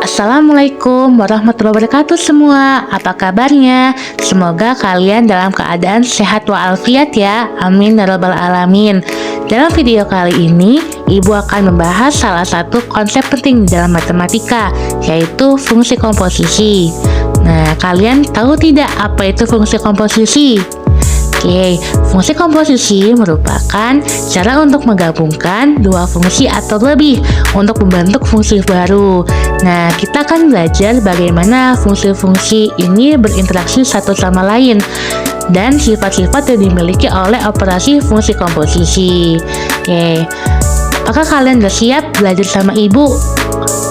Assalamualaikum warahmatullahi wabarakatuh semua. Apa kabarnya? Semoga kalian dalam keadaan sehat walafiat ya. Amin ya rabbal alamin. Dalam video kali ini, Ibu akan membahas salah satu konsep penting dalam matematika, yaitu fungsi komposisi. Nah, kalian tahu tidak apa itu fungsi komposisi? Oke, fungsi komposisi merupakan cara untuk menggabungkan dua fungsi atau lebih untuk membentuk fungsi baru. Nah, kita akan belajar bagaimana fungsi-fungsi ini berinteraksi satu sama lain dan sifat-sifat yang dimiliki oleh operasi fungsi komposisi. Oke, apakah kalian udah siap belajar sama Ibu?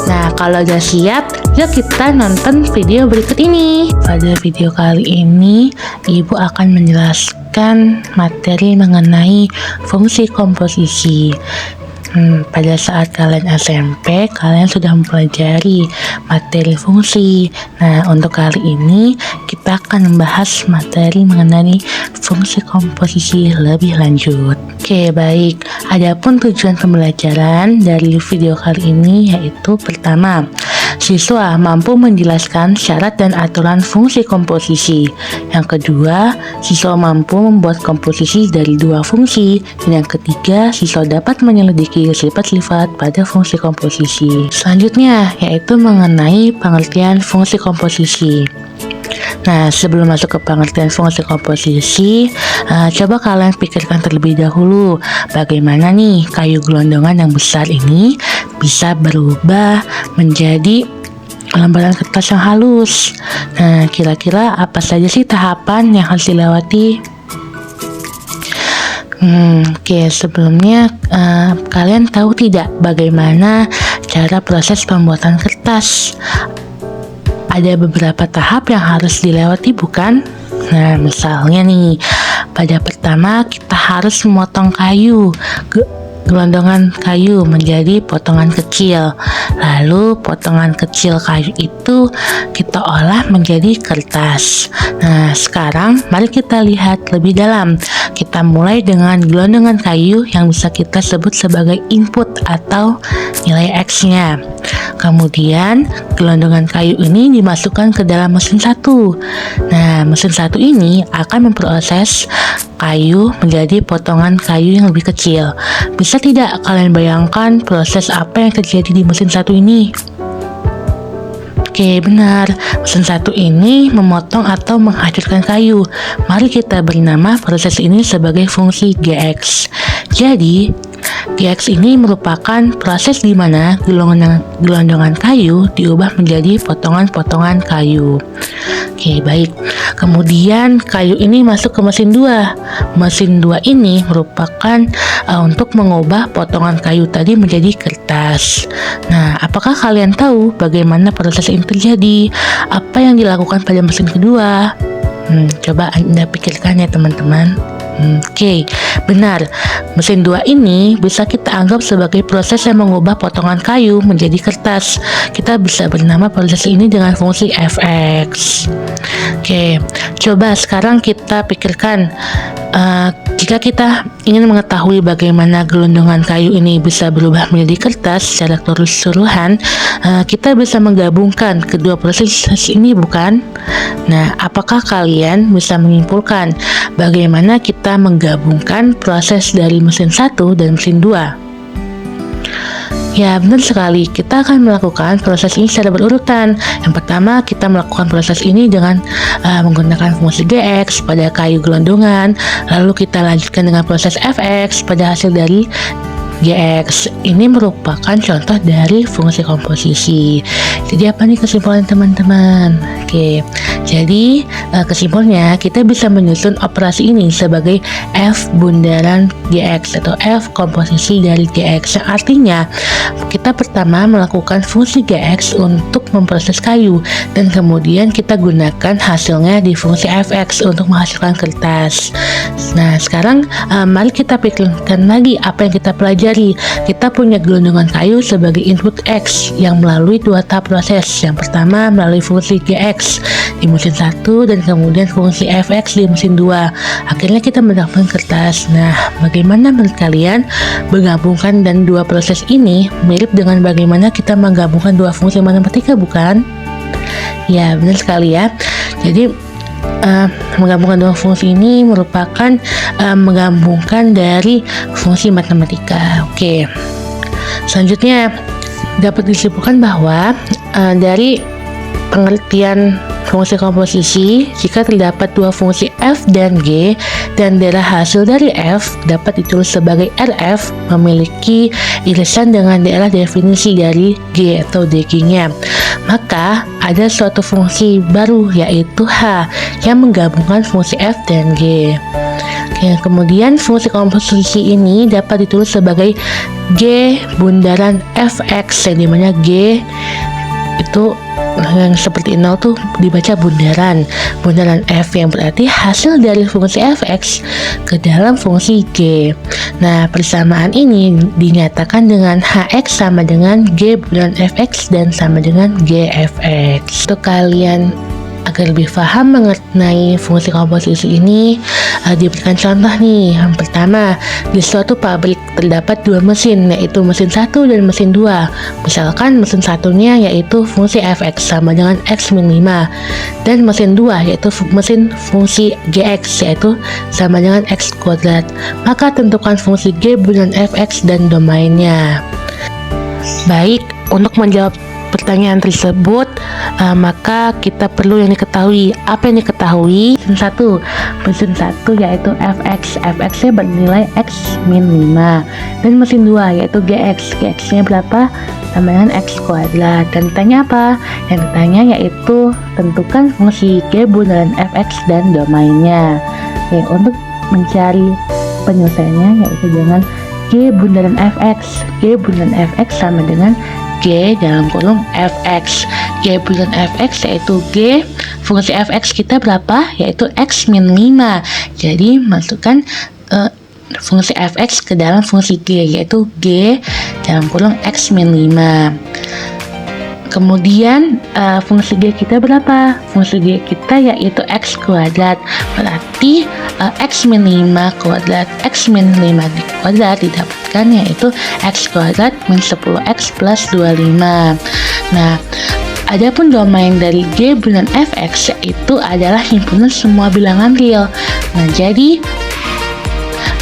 Nah, kalau udah siap, yuk kita nonton video berikut ini. Pada video kali ini, Ibu akan menjelaskan materi mengenai fungsi komposisi. Pada saat kalian SMP, kalian sudah mempelajari materi fungsi. Nah, untuk kali ini kita akan membahas materi mengenai fungsi komposisi lebih lanjut. Oke, baik. Adapun tujuan pembelajaran dari video kali ini yaitu pertama, siswa mampu menjelaskan syarat dan aturan fungsi komposisi. Yang kedua, siswa mampu membuat komposisi dari dua fungsi. Dan yang ketiga, siswa dapat menyelidiki sifat-sifat pada fungsi komposisi. Selanjutnya, yaitu mengenai pengertian fungsi komposisi. Nah, sebelum masuk ke pengertian fungsi komposisi, coba kalian pikirkan terlebih dahulu bagaimana nih kayu gelondongan yang besar ini bisa berubah menjadi lembaran kertas yang halus. Nah, kira-kira apa saja sih tahapan yang harus dilewati? Oke, sebelumnya kalian tahu tidak bagaimana cara proses pembuatan kertas? Ada beberapa tahap yang harus dilewati, bukan? Nah, misalnya nih, pada pertama kita harus memotong kayu, gelondongan kayu menjadi potongan kecil. Lalu potongan kecil kayu itu kita olah menjadi kertas. Nah, sekarang mari kita lihat lebih dalam. Kita mulai dengan gelondongan kayu yang bisa kita sebut sebagai input atau nilai X-nya. Kemudian gelondongan kayu ini dimasukkan ke dalam mesin satu. Nah, mesin satu ini akan memproses kayu menjadi potongan kayu yang lebih kecil. Bisa tidak kalian bayangkan proses apa yang terjadi di mesin satu ini? Oke, benar. Mesin satu ini memotong atau menghancurkan kayu. Mari kita beri nama proses ini sebagai fungsi GX. Jadi, GX ini merupakan proses di mana gelondongan kayu diubah menjadi potongan-potongan kayu. Oke, baik. Kemudian kayu ini masuk ke mesin 2. Mesin 2 ini merupakan untuk mengubah potongan kayu tadi menjadi kertas. Nah, apakah kalian tahu bagaimana proses ini terjadi? Apa yang dilakukan pada mesin kedua? Coba Anda pikirkan ya teman-teman. Oke, benar. Mesin 2 ini bisa kita anggap sebagai proses yang mengubah potongan kayu menjadi kertas. Kita bisa bernama proses ini dengan fungsi fx. Oke, coba sekarang kita pikirkan jika kita ingin mengetahui bagaimana gelondongan kayu ini bisa berubah menjadi kertas secara keseluruhan, kita bisa menggabungkan kedua proses ini, bukan? Nah, apakah kalian bisa menyimpulkan bagaimana kita menggabungkan proses dari mesin 1 dan mesin 2? Ya, benar sekali. Kita akan melakukan proses ini secara berurutan. Yang pertama, kita melakukan proses ini dengan menggunakan fungsi GX pada kayu gelondongan. Lalu kita lanjutkan dengan proses FX pada hasil dari GX. Ini merupakan contoh dari fungsi komposisi. Jadi apa nih kesimpulan teman-teman? Oke, jadi kesimpulannya kita bisa menyusun operasi ini sebagai F bundaran GX atau F komposisi dari GX. Yang artinya kita pertama melakukan fungsi GX untuk memproses kayu dan kemudian kita gunakan hasilnya di fungsi FX untuk menghasilkan kertas. Nah, sekarang mari kita pikirkan lagi apa yang kita pelajari pelajari, kita punya gelondongan kayu sebagai input X yang melalui dua tahap proses. Yang pertama melalui fungsi Gx di mesin 1 dan kemudian fungsi Fx di mesin 2. Akhirnya kita mendapatkan kertas. Nah, bagaimana menurut kalian menggabungkan dan dua proses ini mirip dengan bagaimana kita menggabungkan dua fungsi matematika, bukan? Ya, benar sekali ya. Jadi menggabungkan dua fungsi ini merupakan menggabungkan dari fungsi matematika. Oke. Selanjutnya dapat disimpulkan bahwa dari pengertian fungsi komposisi, jika terdapat dua fungsi f dan g dan daerah hasil dari f dapat ditulis sebagai RF memiliki irisan dengan daerah definisi dari g atau dg-nya, maka ada suatu fungsi baru yaitu h yang menggabungkan fungsi f dan g. Oke, kemudian fungsi komposisi ini dapat ditulis sebagai g bundaran fx, yang dimana g itu yang seperti 0 tuh dibaca bundaran f, yang berarti hasil dari fungsi fx ke dalam fungsi g. Nah, persamaan ini dinyatakan dengan hx sama dengan g bundaran fx dan sama dengan gfx. Untuk kalian agar lebih paham mengenai fungsi komposisi ini, diberikan contoh nih. Yang pertama, di suatu pabrik terdapat dua mesin, yaitu mesin 1 dan mesin 2. Misalkan mesin satunya yaitu fungsi fx sama dengan x-5, dan mesin 2 yaitu mesin fungsi gx yaitu sama dengan x kuadrat. Maka tentukan fungsi g bundaran fx dan domainnya. Baik, untuk menjawab pertanyaan tersebut, maka kita perlu yang diketahui. Apa yang diketahui? Mesin 1 yaitu fx nya bernilai x-5, dan mesin 2 yaitu gx nya berapa? Sama dengan x kuadrat. Dan ditanya apa? Yang ditanya yaitu tentukan fungsi g bundaran fx dan domainnya. Oke, untuk mencari penyelesaiannya yaitu dengan g bundaran fx sama dengan g dalam kurung fx. G bundaran fx yaitu g, fungsi fx kita berapa? Yaitu x-5. Jadi masukkan fungsi fx ke dalam fungsi g, yaitu g dalam kurung x-5. Kemudian fungsi g kita berapa? Fungsi g kita yaitu x kuadrat. Berarti x-5 kuadrat didapatkan yaitu x kuadrat min 10x plus 25. Nah, adapun domain dari g bundaran fx yaitu adalah himpunan semua bilangan real. Nah, jadi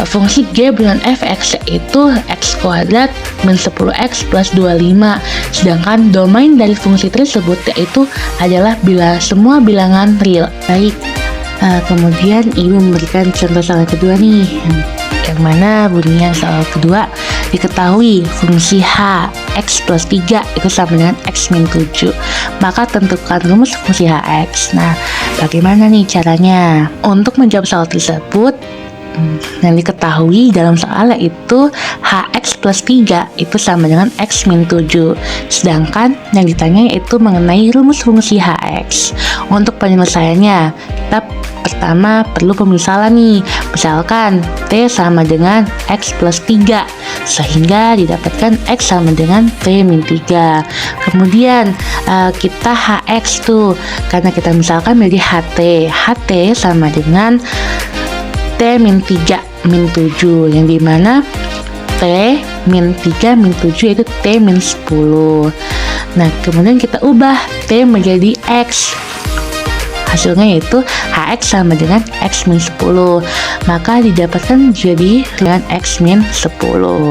fungsi g bundaran fx yaitu x kuadrat min 10x plus 25, sedangkan domain dari fungsi tersebut yaitu adalah semua bilangan real. Baik, kemudian ibu memberikan contoh soal kedua nih, yang mana bunyinya soal kedua. Diketahui fungsi h x plus 3 itu sama dengan x min 7, maka tentukan rumus fungsi hx. Nah, bagaimana nih caranya? Untuk menjawab soal tersebut, yang diketahui dalam soal itu hx plus 3 itu sama dengan x min 7, sedangkan yang ditanya yaitu mengenai rumus fungsi hx. Untuk penyelesaiannya, kita pertama perlu pemisalan nih. Misalkan t sama dengan x plus 3, sehingga didapatkan x sama dengan t min 3. Kemudian kita hx tuh, karena kita misalkan menjadi ht sama dengan t min 3 min 7, yang dimana t min 3 min 7 yaitu t min 10. Nah, kemudian kita ubah t menjadi x, hasilnya yaitu hx sama dengan x min 10, maka didapatkan jadi dengan x min 10.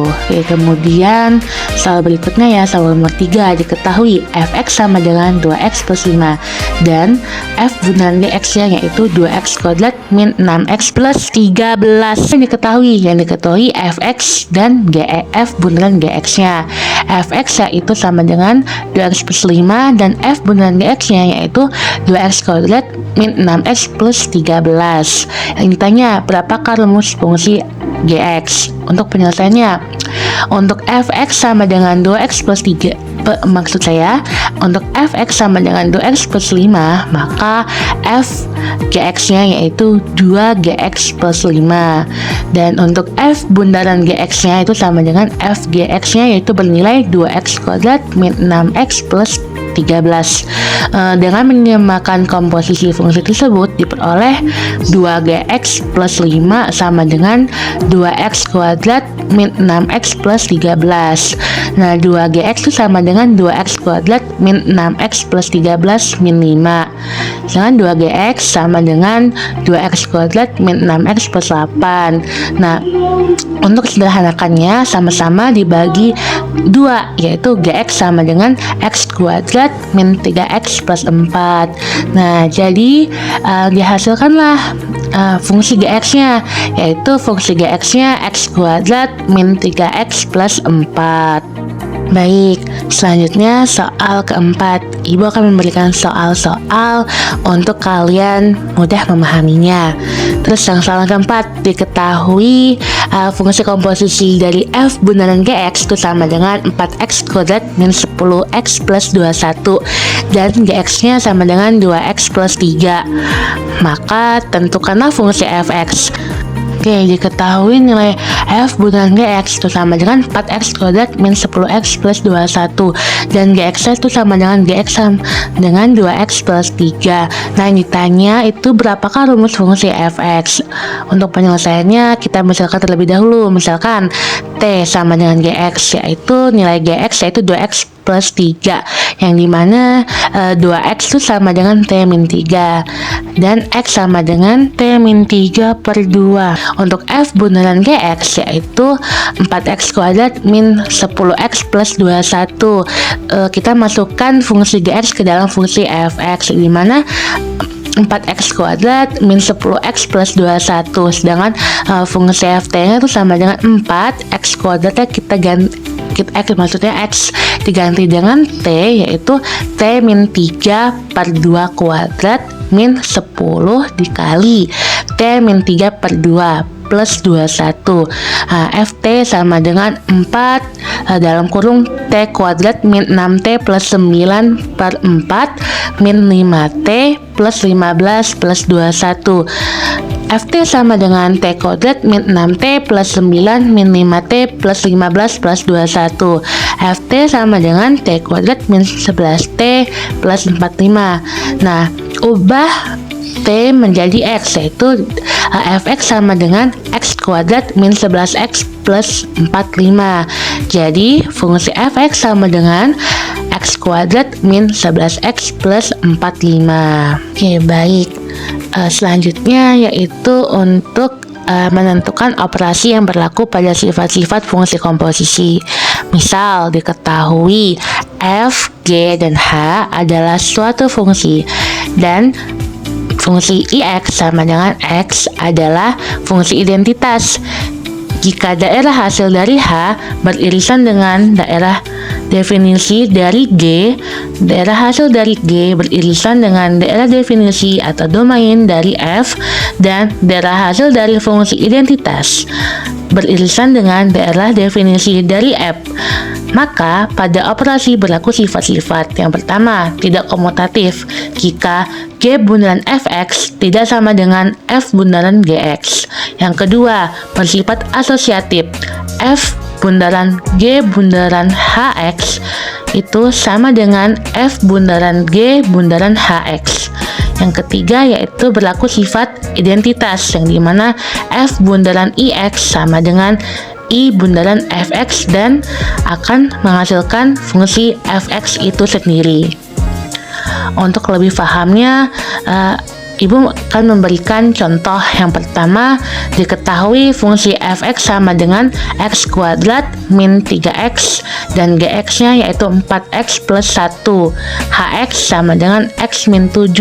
Oke, kemudian soal berikutnya ya, soal nomor 3. Diketahui fx sama dengan 2x plus 5 dan f bundaran gx nya yaitu 2x kuadrat min 6x plus 13. Yang diketahui fx dan f bundaran gx nya. Fx yaitu sama dengan 2x plus 5 dan f bundaran gx nya yaitu 2x kuadrat min 6x plus 13. Yang ditanya, berapakah rumus fungsi gx? Untuk penyelesaiannya, untuk fx sama dengan 2x plus 3, maksud saya, untuk fx sama dengan 2x plus 5, maka f gx-nya yaitu 2gx plus 5. Dan untuk f bundaran gx-nya itu sama dengan f gx-nya yaitu bernilai 2x kuadrat min 6x plus 13. Dengan menyamakan komposisi fungsi tersebut diperoleh 2gx plus 5 sama dengan 2x kuadrat min 6x plus 13. Nah, 2gx itu sama dengan 2x kuadrat min 6x plus 13 min 5. Sedangkan 2gx sama dengan 2x kuadrat min 6x plus 8. Nah, untuk sederhanakannya sama-sama dibagi 2, yaitu gx sama dengan x kuadrat min 3x plus 4. Nah, jadi dihasilkanlah fungsi gx-nya, yaitu fungsi gx-nya x kuadrat min 3x plus 4. Baik, selanjutnya soal keempat. Ibu akan memberikan soal-soal untuk kalian mudah memahaminya. Terus yang soal keempat, diketahui fungsi komposisi dari f bundaran gx itu sama dengan 4x kuadrat min 10x plus 21 dan gx-nya sama dengan 2x plus 3. Maka tentukanlah fungsi fx. Oke, diketahui nilai f bundaran gx itu sama dengan 4x kuadrat min 10x plus 21 dan gx itu sama dengan gx dengan 2x plus 3. Nah, yang ditanya itu berapakah rumus fungsi fx? Untuk penyelesaiannya kita misalkan terlebih dahulu. Misalkan t sama dengan gx, yaitu nilai gx yaitu 2x plus 3, yang dimana 2x itu sama dengan t min 3 dan x sama dengan t min 3 per 2. Untuk f bundaran gx yaitu 4x kuadrat min 10x plus 21. Kita masukkan fungsi gx ke dalam fungsi fx, dimana 4x kuadrat min 10x plus 21. Sedangkan fungsi ft-nya itu sama dengan 4x kuadratnya kita ganti, maksudnya x diganti dengan t, yaitu t min 3 per 2 kuadrat min 10 dikali t min 3 per 2 plus 21. ft sama dengan 4 dalam kurung t kuadrat min 6t plus 9 per 4 min 5t plus 15 plus 21. ft sama dengan t kuadrat min 6t plus 9 min 5t plus 15 plus 21. ft sama dengan t kuadrat min 11t plus 45. Nah, ubah t menjadi x, yaitu fx sama dengan x kuadrat min 11x plus 45. Jadi fungsi fx sama dengan x kuadrat min 11x plus 45. Oke, baik. Selanjutnya yaitu untuk menentukan operasi yang berlaku pada sifat-sifat fungsi komposisi. Misal diketahui f, g, dan h adalah suatu fungsi dan fungsi ix sama dengan x adalah fungsi identitas. Jika daerah hasil dari H beririsan dengan daerah definisi dari G, daerah hasil dari G beririsan dengan daerah definisi atau domain dari F, dan daerah hasil dari fungsi identitas beririsan dengan daerah definisi dari F, maka pada operasi berlaku sifat-sifat. Yang pertama, tidak komutatif jika G bundaran fx tidak sama dengan f bundaran gx. Yang kedua, bersifat asosiatif. F bundaran G bundaran hx itu sama dengan f bundaran G bundaran hx. Yang ketiga yaitu berlaku sifat identitas, yang dimana f bundaran ix sama dengan i bundaran fx dan akan menghasilkan fungsi fx itu sendiri. Untuk lebih pahamnya, Ibu akan memberikan contoh. Yang pertama, diketahui fungsi fx sama dengan x kuadrat min 3x dan gx-nya yaitu 4x plus 1. Hx sama dengan x min 7.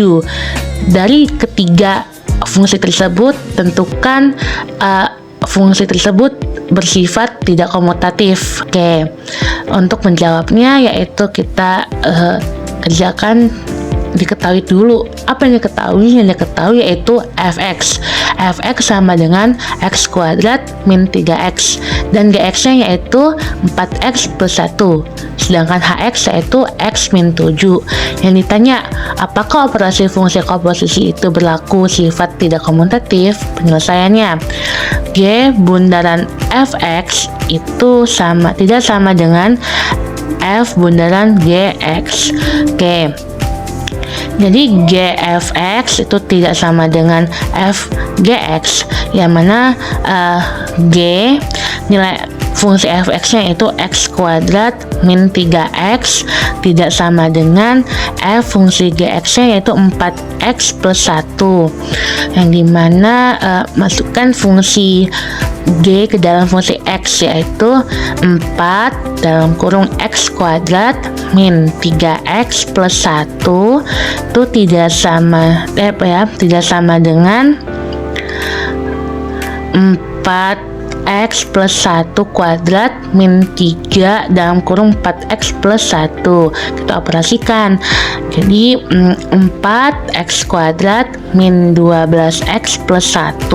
Dari ketiga fungsi tersebut, tentukan fungsi tersebut bersifat tidak komutatif. Oke, untuk menjawabnya yaitu kita kerjakan diketahui dulu. Apa yang diketahui? Yang diketahui yaitu fx. Fx sama dengan x kuadrat min 3x, dan gx-nya yaitu 4x plus 1, sedangkan hx yaitu x min 7. Yang ditanya, apakah operasi fungsi komposisi itu berlaku sifat tidak komutatif? Penyelesaiannya, g bundaran fx itu tidak sama dengan f bundaran gx. Oke, jadi gfx itu tidak sama dengan fgx, yang mana g nilai fungsi fx-nya itu x kuadrat min 3x tidak sama dengan f fungsi gx-nya yaitu 4x plus 1, yang dimana masukkan fungsi g ke dalam fungsi x yaitu 4 dalam kurung x kuadrat min 3x plus 1 itu tidak sama dengan 4x plus 1 kuadrat min 3 dalam kurung 4x plus 1. Kita operasikan. Jadi 4x kuadrat min 12x plus 1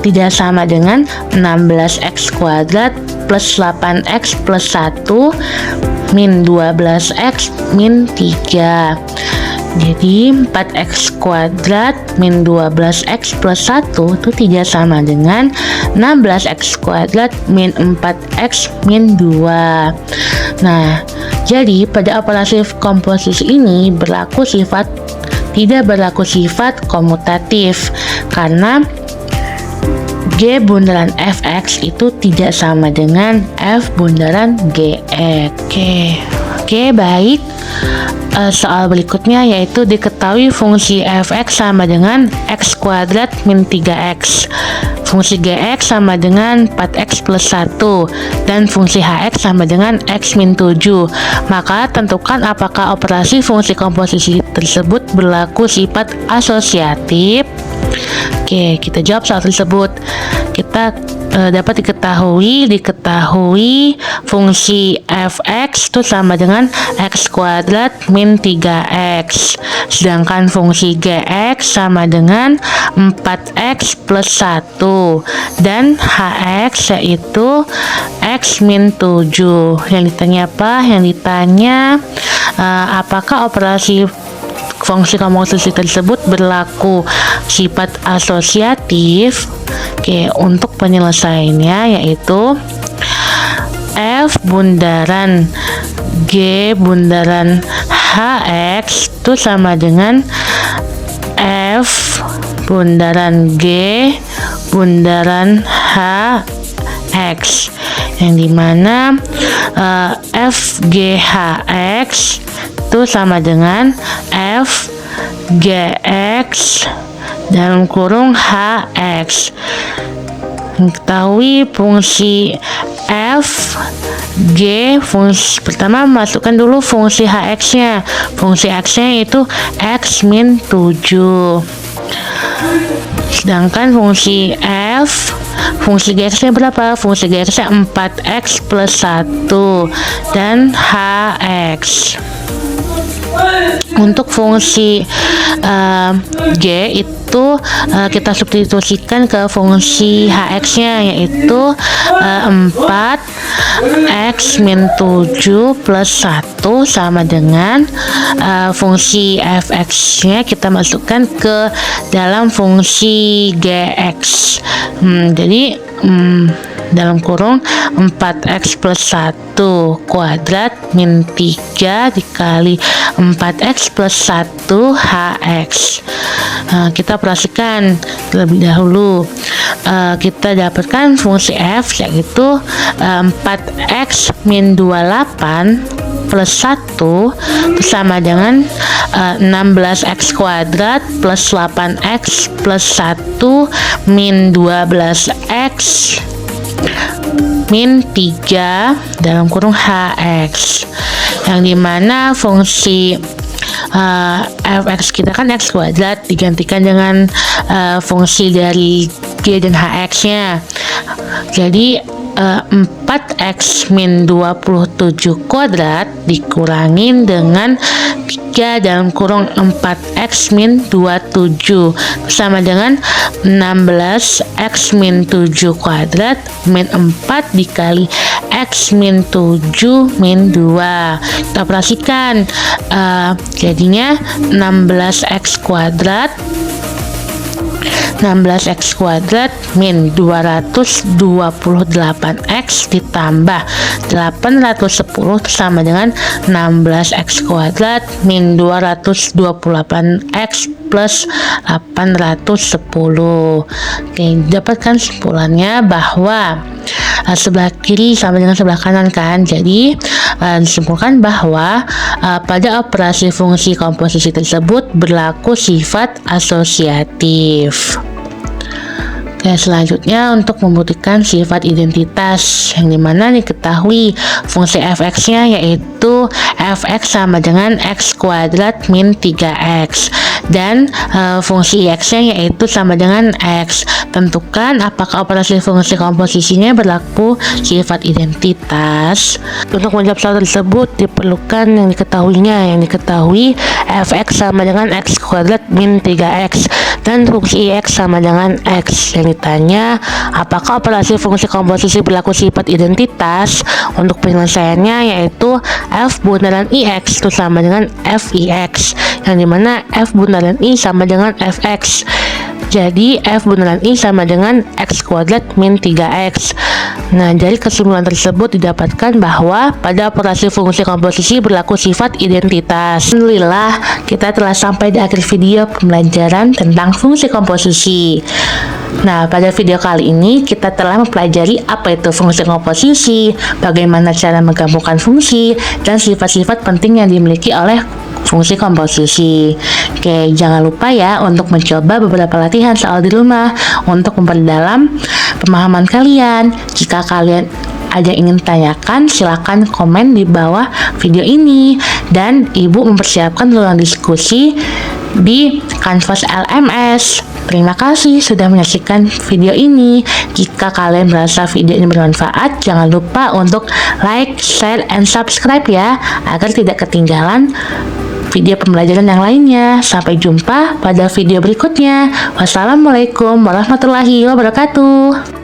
tidak sama dengan 16x kuadrat plus 8x plus 1 min 12x min 3. Jadi 4x kuadrat min 12x plus 1 itu tidak sama dengan 16x kuadrat min 4x min 2. Nah, jadi pada operasi komposisi ini tidak berlaku sifat komutatif karena g bundaran fx itu tidak sama dengan f bundaran gx. Oke, baik. Soal berikutnya yaitu diketahui fungsi fx sama dengan x kuadrat min 3x, fungsi gx sama dengan 4x plus 1, dan fungsi hx sama dengan x min 7. Maka tentukan apakah operasi fungsi komposisi tersebut berlaku sifat asosiatif. Oke, kita jawab soal tersebut. Kita dapat diketahui fungsi fx itu sama dengan x kuadrat min 3x, sedangkan fungsi gx sama dengan 4x plus 1, dan hx yaitu x min 7. Yang ditanya apa? Yang ditanya apakah operasi fungsi komposisi tersebut berlaku sifat asosiatif. Oke, untuk penyelesaiannya yaitu f bundaran g bundaran hx itu sama dengan f bundaran g bundaran hx, yang dimana fghx itu sama dengan f gx dalam kurung hx. Mengetahui fungsi f g, fungsi pertama masukkan dulu fungsi hx nya. Fungsi x nya itu x min 7, sedangkan fungsi fungsi gx nya berapa? Fungsi gx nya 4x plus 1 dan hx. Untuk fungsi g itu kita substitusikan ke fungsi hx nya yaitu 4x min 7 plus 1 sama dengan fungsi fx nya kita masukkan ke dalam fungsi gx. Jadi dalam kurung 4x plus 1 kuadrat min 3 dikali 4x plus 1 hx. Kita operasikan terlebih dahulu. Kita dapatkan fungsi f yaitu 4x min 28 plus 1 itu sama dengan 16x kuadrat plus 8x plus 1 min 12x min 3 dalam kurung hx, yang dimana fungsi fx kita kan x kuadrat digantikan dengan fungsi dari g dan hx nya. Jadi 4x min 27 kuadrat dikurangin dengan 3 dalam kurung 4x min 27 sama dengan 16x min 7 kuadrat min 4 dikali x min 7 min 2. Kita operasikan, jadinya 16x kuadrat min 228x ditambah 810 sama dengan 16x kuadrat min 228x plus 810. Oke, dapatkan kesimpulannya bahwa sebelah kiri sama dengan sebelah kanan kan. Jadi disimpulkan bahwa pada operasi fungsi komposisi tersebut berlaku sifat asosiatif. Oke, selanjutnya untuk membuktikan sifat identitas yang dimana diketahui fungsi fx-nya yaitu fx sama dengan x kuadrat min 3x dan fungsi x-nya yaitu sama dengan x. Tentukan apakah operasi fungsi komposisinya berlaku sifat identitas. Untuk menjawab soal tersebut diperlukan yang diketahui fx sama dengan x kuadrat min 3x dan fungsi x sama dengan x. Yang ditanya apakah operasi fungsi komposisi berlaku sifat identitas. Untuk penyelesaiannya yaitu f bundaran ix itu sama dengan fix, yang dimana f bundaran i sama dengan fx. Jadi f bundaran i sama dengan x kuadrat min 3x. Nah, dari kesimpulan tersebut didapatkan bahwa pada operasi fungsi komposisi berlaku sifat identitas. Alhamdulillah, kita telah sampai di akhir video pembelajaran tentang fungsi komposisi. Nah, pada video kali ini kita telah mempelajari apa itu fungsi komposisi, bagaimana cara menggabungkan fungsi, dan sifat-sifat penting yang dimiliki oleh fungsi komposisi. Oke, jangan lupa ya untuk mencoba beberapa latihan soal di rumah untuk memperdalam pemahaman kalian. Jika kalian ada yang ingin tanyakan, silakan komen di bawah video ini dan Ibu mempersiapkan ruang diskusi di Canvas LMS. Terima kasih sudah menyaksikan video ini. Jika kalian merasa video ini bermanfaat, jangan lupa untuk like, share, and subscribe ya, agar tidak ketinggalan video pembelajaran yang lainnya. Sampai jumpa pada video berikutnya. Wassalamualaikum warahmatullahi wabarakatuh.